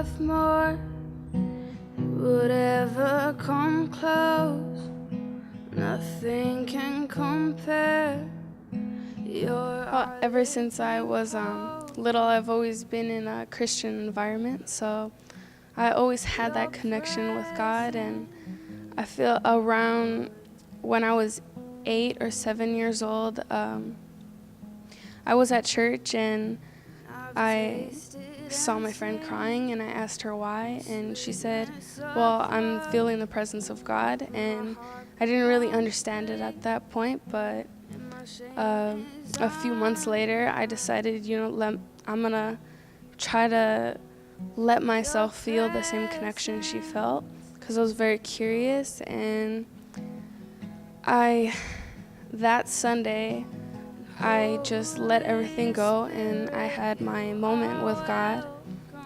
worth more would ever come close. Nothing can compare. Well, ever since I was little, I've always been in a Christian environment, so I always had that connection with God. And I feel around when I was 8 or 7 years old, I was at church and I saw my friend crying, and I asked her why, and she said, well, I'm feeling the presence of God. And I didn't really understand it at that point, but a few months later I decided, I'm gonna try to let myself feel the same connection she felt, because I was very curious. And that Sunday I just let everything go, and I had my moment with God,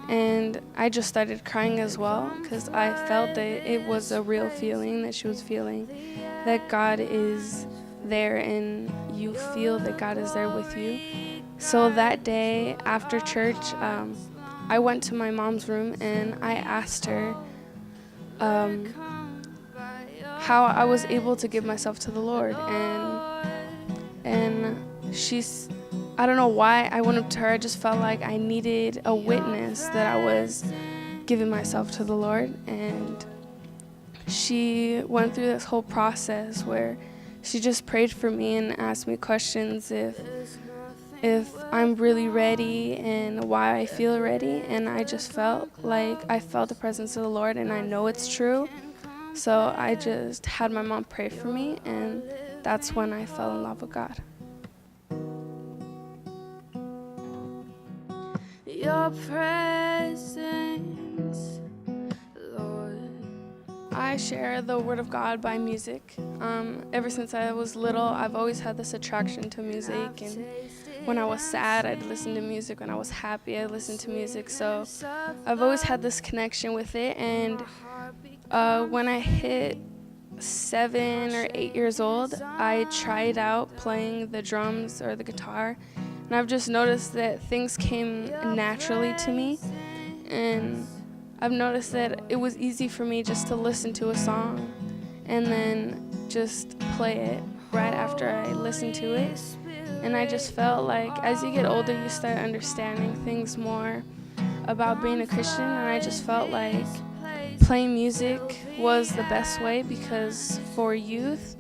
and I just started crying as well, because I felt that it was a real feeling that she was feeling, that God is there and you feel that God is there with you. So that day after church, I went to my mom's room and I asked her how I was able to give myself to the Lord, and she's, I don't know why I went up to her. I just felt like I needed a witness that I was giving myself to the Lord. And she went through this whole process where she just prayed for me and asked me questions if I'm really ready and why I feel ready. And I just felt like I felt the presence of the Lord, and I know it's true. So I just had my mom pray for me, and that's when I fell in love with God. Your presence, Lord. I share the Word of God by music. Ever since I was little, I've always had this attraction to music, and when I was sad, I'd listen to music. When I was happy, I'd listen to music. So I've always had this connection with it. And when I hit 7 or 8 years old, I tried out playing the drums or the guitar, and I've just noticed that things came naturally to me. And I've noticed that it was easy for me just to listen to a song and then just play it right after I listened to it. And I just felt like as you get older, you start understanding things more about being a Christian. And I just felt like playing music was the best way, because for youth,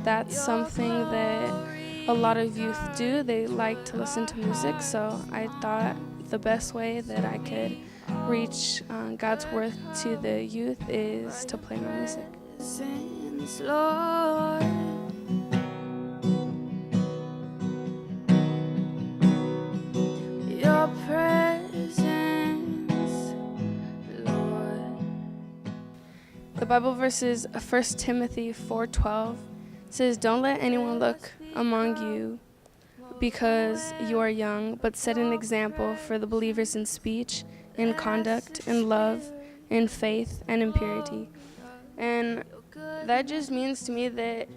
that's something that a lot of youth do. They like to listen to music. So I thought the best way that I could reach God's word to the youth is to play my music. Lord, your presence, Lord. The Bible verse is 1 Timothy 4:12. It says, "Don't let anyone look among you because you are young, but set an example for the believers in speech, in conduct, in love, in faith, and in purity." And that just means to me that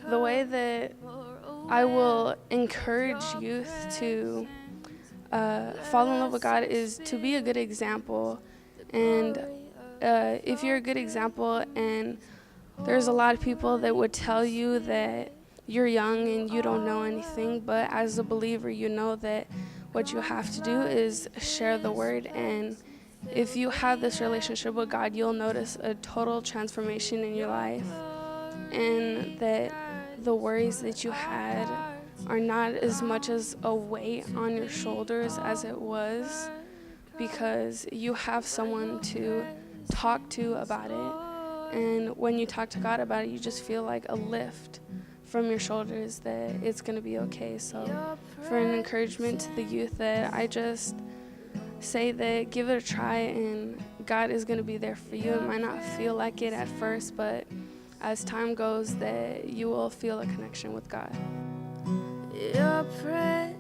the way that I will encourage youth to fall in love with God is to be a good example. And if you're a good example, and there's a lot of people that would tell you that you're young and you don't know anything, but as a believer, you know that what you have to do is share the word. And if you have this relationship with God, you'll notice a total transformation in your life, and that the worries that you had are not as much as a weight on your shoulders as it was, because you have someone to talk to about it. And when you talk to God about it, you just feel like a lift from your shoulders that it's going to be okay. So for an encouragement to the youth, that I just say that give it a try, and God is going to be there for you. It might not feel like it at first, but as time goes, that you will feel a connection with God. Your presence.